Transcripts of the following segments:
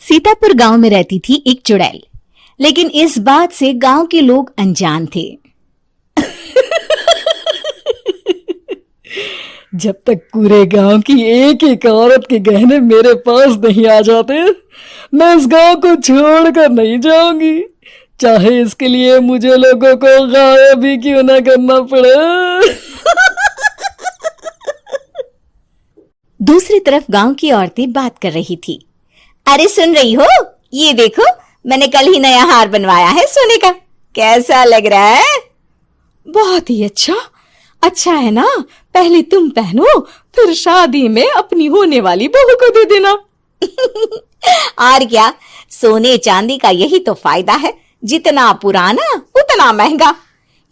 सीतापुर गांव में रहती थी एक चुड़ैल, लेकिन इस बात से गांव के लोग अनजान थे। जब तक पूरे गांव की एक एक औरत के गहने मेरे पास नहीं आ जाते, मैं इस गांव को छोड़कर नहीं जाऊंगी, चाहे इसके लिए मुझे लोगों को गायब भी क्यों ना करना पड़े। दूसरी तरफ गांव की औरतें बात कर रही थी। अरे सुन रही हो, ये देखो, मैंने कल ही नया हार बनवाया है सोने का, कैसा लग रहा है? बहुत ही अच्छा। अच्छा है ना, पहले तुम पहनो, फिर शादी में अपनी होने वाली बहू को दे देना। और क्या, सोने चांदी का यही तो फायदा है, जितना पुराना उतना महंगा।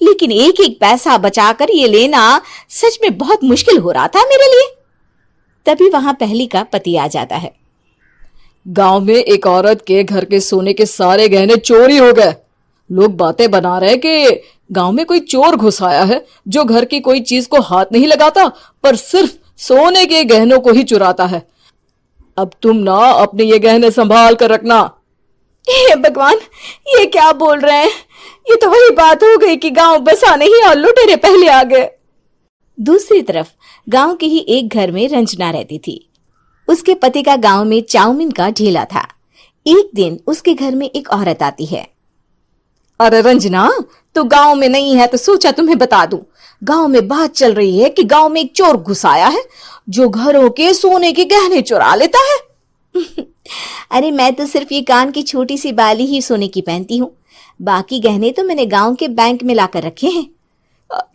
लेकिन एक एक पैसा बचाकर ये लेना सच में बहुत मुश्किल हो रहा था मेरे लिए। तभी वहां पहली का पति आ जाता है। गांव में एक औरत के घर के सोने के सारे गहने चोरी हो गए। लोग बातें बना रहे कि गांव में कोई चोर घुस आया है जो घर की कोई चीज को हाथ नहीं लगाता, पर सिर्फ सोने के गहनों को ही चुराता है। अब तुम ना अपने ये गहने संभाल कर रखना। हे भगवान, ये क्या बोल रहे हैं? ये तो वही बात हो गई कि गांव बसा नहीं और लुटेरे पहले आ गए। दूसरी तरफ गांव के ही एक घर में रंजना रहती थी। उसके पति का गांव में चाउमीन का ठेला था। एक दिन उसके घर में एक औरत आती है। अरे रंजना, तू गांव में नहीं है तो सोचा तुम्हें बता दूं। गांव में बात चल रही है कि गांव में एक चोर घुस आया है जो घरों के सोने के गहने चुरा लेता है। अरे मैं तो सिर्फ ये कान की छोटी सी बाली ही सोने की पहनती हूँ, बाकी गहने तो मैंने गांव के बैंक में लाकर रखे हैं।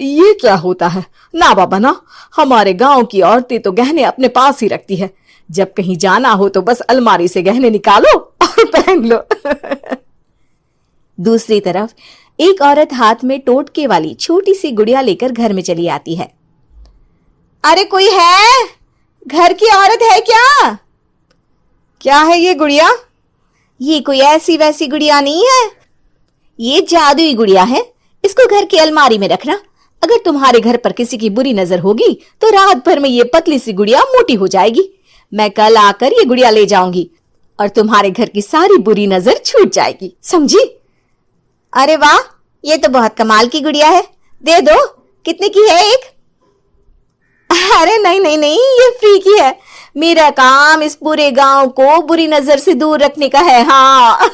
ये क्या होता है? ना बाबा ना, हमारे गांव की औरतें तो गहने अपने पास ही रखती है। जब कहीं जाना हो तो बस अलमारी से गहने निकालो और पहन लो। दूसरी तरफ एक औरत हाथ में टोटके वाली छोटी सी गुड़िया लेकर घर में चली आती है। अरे कोई है? घर की औरत है क्या? क्या है ये गुड़िया? ये कोई ऐसी वैसी गुड़िया नहीं है, ये जादुई गुड़िया है। इसको घर की अलमारी में रखना। अगर तुम्हारे घर पर किसी की बुरी नजर होगी तो रात भर में ये पतली सी गुड़िया मोटी हो जाएगी। मैं कल आकर ये गुड़िया ले जाऊंगी और तुम्हारे घर की सारी बुरी नजर छूट जाएगी, समझी? अरे वाह, ये तो बहुत कमाल की गुड़िया है, दे दो। कितने की है एक? अरे नहीं नहीं नहीं, ये फ्री की है। मेरा काम इस पूरे गांव को बुरी नजर से दूर रखने का है। हाँ।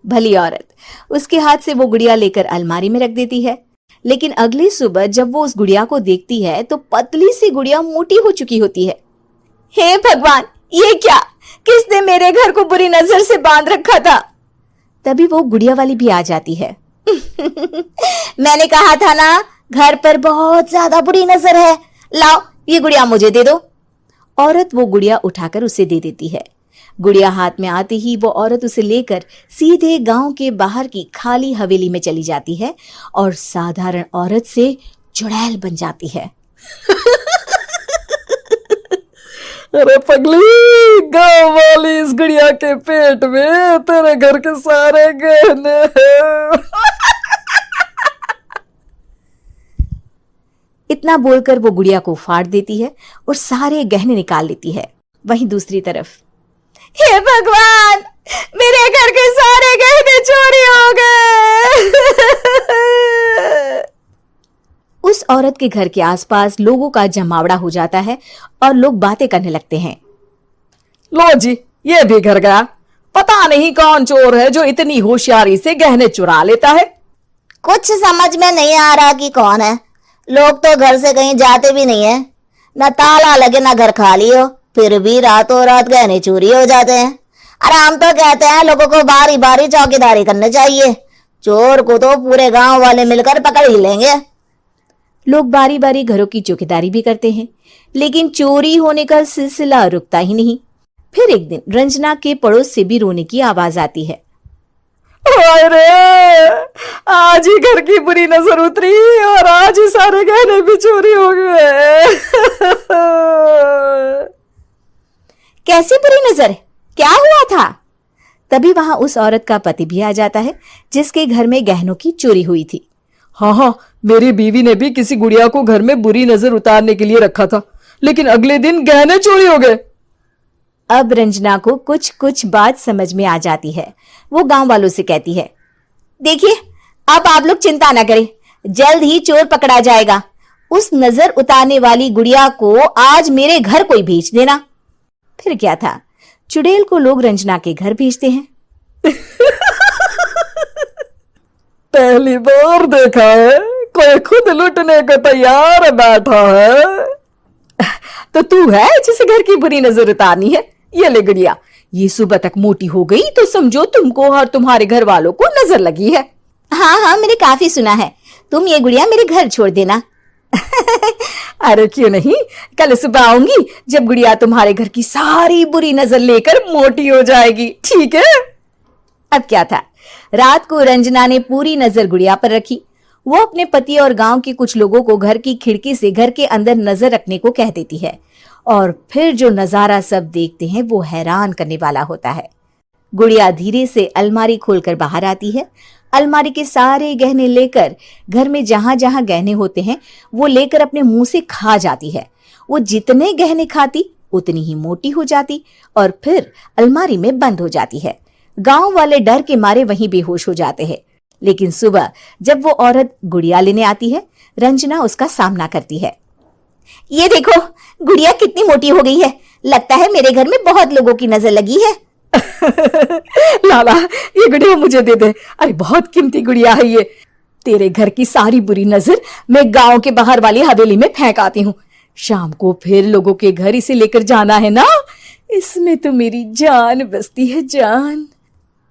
भली औरत उसके हाथ से वो गुड़िया लेकर अलमारी में रख देती है। लेकिन अगली सुबह जब वो उस गुड़िया को देखती है तो पतली सी गुड़िया मोटी हो चुकी होती है। हे भगवान, ये क्या? किसने मेरे घर को बुरी नजर से बांध रखा था? तभी वो गुड़िया वाली भी आ जाती है। मैंने कहा था ना, घर पर बहुत ज्यादा बुरी नजर है। लाओ, ये गुड़िया मुझे दे दो। औरत वो गुड़िया उठाकर उसे दे देती है। गुड़िया हाथ में आते ही वो औरत उसे लेकर सीधे गांव के बाहर की खाली हवेली में चली जाती है और साधारण औरत से चुड़ैल बन जाती है। अरे पगली, गांव वाली इस गुड़िया के पेट में तेरे घर के सारे गहने हैं। इतना बोलकर वो गुड़िया को फाड़ देती है और सारे गहने निकाल लेती है। वहीं दूसरी तरफ, हे भगवान, मेरे घर के सारे गहने चोरी हो गए। उस औरत के घर के आसपास लोगों का जमावड़ा हो जाता है और लोग बातें करने लगते हैं। लो जी, ये भी घर गया। पता नहीं कौन चोर है जो इतनी होशियारी से गहने चुरा लेता है। कुछ समझ में नहीं आ रहा कि कौन है। लोग तो घर से कहीं जाते भी नहीं है, न ताला लगे न घर खाली हो, फिर भी रातों रात गहने चोरी हो जाते हैं। अरे हम तो कहते हैं लोगों को बारी बारी चौकीदारी करनी चाहिए, चोर को तो पूरे गांव वाले मिलकर पकड़ ही लेंगे। लोग बारी बारी घरों की चौकीदारी भी करते हैं, लेकिन चोरी होने का सिलसिला रुकता ही नहीं। फिर एक दिन रंजना के पड़ोस से भी रोने की आवाज आती है। अरे आज ही घर की बुरी नजर उतरी और आज ही सारे गहने भी चोरी हो गए। कैसी बुरी नजर? क्या हुआ था? तभी वहां उस औरत का पति भी आ जाता है जिसके घर में गहनों की चोरी हुई थी। हाँ, मेरी बीवी ने भी किसी गुड़िया को घर में बुरी नजर उतारने के लिए रखा था, लेकिन अगले दिन गहने चोरी हो गए। अब रंजना को कुछ कुछ बात समझ में आ जाती है। वो गांव वालों से कहती है, देखिए अब आप लोग चिंता ना करें, जल्द ही चोर पकड़ा जाएगा। उस नजर उतारने वाली गुड़िया को आज मेरे घर कोई भेज देना। फिर क्या था, चुड़ैल को लोग रंजना के घर भेजते हैं। पहली बार देखा है कोई खुद लुटने को तैयार बैठा है। तो तू है जिसे घर की बुरी नजर उतारनी है? ये ले गुड़िया, ये सुबह तक मोटी हो गई तो समझो तुमको और तुम्हारे घर वालों को नजर लगी है। हाँ हाँ, मैंने काफी सुना है। तुम ये गुड़िया मेरे घर छोड़ देना। अरे क्यों नहीं, कल सुबह आऊंगी जब गुड़िया तुम्हारे घर की सारी बुरी नजर लेकर मोटी हो जाएगी, ठीक है? अब क्या था, रात को रंजना ने पूरी नजर गुड़िया पर रखी। वो अपने पति और गांव के कुछ लोगों को घर की खिड़की से घर के अंदर नजर रखने को कह देती है, और फिर जो नजारा सब देखते हैं वो हैरान करने वाला होता है। गुड़िया धीरे से अलमारी खोलकर बाहर आती है। अलमारी के सारे गहने लेकर घर में जहां जहां गहने होते हैं वो लेकर अपने मुंह से खा जाती है। वो जितने गहने खाती उतनी ही मोटी हो जाती और फिर अलमारी में बंद हो जाती है। गांव वाले डर के मारे वहीं बेहोश हो जाते हैं। लेकिन सुबह जब वो औरत गुड़िया लेने आती है, रंजना उसका सामना करती है। ये देखो, गुड़िया कितनी मोटी हो गई है। लगता है मेरे घर में बहुत लोगों की नजर लगी है। लाला, ये गुड़िया मुझे दे दे। अरे बहुत कीमती गुड़िया है ये। तेरे घर की सारी बुरी नजर मैं गांव के बाहर वाली हवेली में फेंक आती हूँ। शाम को फिर लोगों के घर इसे लेकर जाना है ना। इसमें तो मेरी जान बसती है, जान।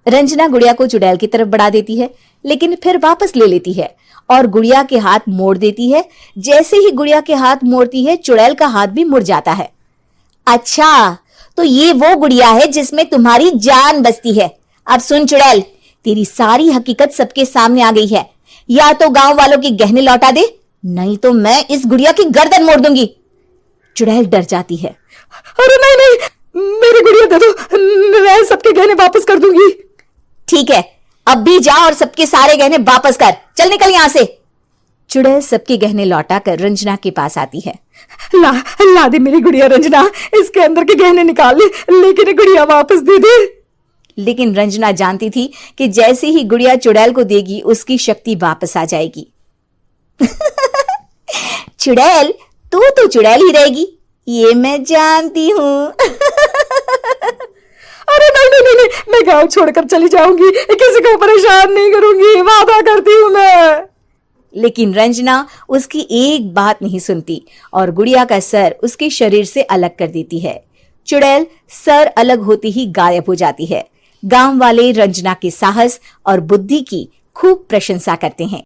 रंजना गुड़िया को चुड़ैल की तरफ बढ़ा देती है, लेकिन फिर वापस ले लेती है और गुड़िया के हाथ मोड़ देती है। जैसे ही गुड़िया के हाथ मोड़ती है, चुड़ैल का हाथ भी मुड़ जाता है। अच्छा, तो ये वो गुड़िया है जिसमें तुम्हारी जान बसती है। अब सुन चुड़ैल, तेरी सारी हकीकत सबके सामने आ गई है। या तो गांव वालों के गहने लौटा दे, नहीं तो मैं इस गुड़िया की गर्दन मोड़ दूंगी। चुड़ैल डर जाती है। अरे नहीं नहीं, मेरी गुड़िया दे दो, मैं सबके गहने वापस कर दूंगी। ठीक है, अब भी जा और सबके सारे गहने वापस कर। चल निकल यहां से। चुड़ैल सबके गहने लौटाकर रंजना के पास आती है। ला दे मेरी गुड़िया रंजना, इसके अंदर के गहने निकाल ले, लेकिन गुड़िया वापस दे दे। लेकिन रंजना जानती थी कि जैसे ही गुड़िया चुड़ैल को देगी उसकी शक्ति वापस आ जाएगी। चुड़ैल, तू तो चुड़ैल ही रहेगी, ये मैं जानती हूँ। अरे नहीं नहीं नहीं, मैं गांव छोड़कर चली जाऊंगी, किसी को परेशान नहीं करूंगी, वादा करती हूँ मैं। लेकिन रंजना उसकी एक बात नहीं सुनती और गुड़िया का सर उसके शरीर से अलग कर देती है। चुड़ैल सर अलग होती ही गायब हो जाती है। गांव वाले रंजना के साहस और बुद्धि की खूब प्रशंसा करते हैं।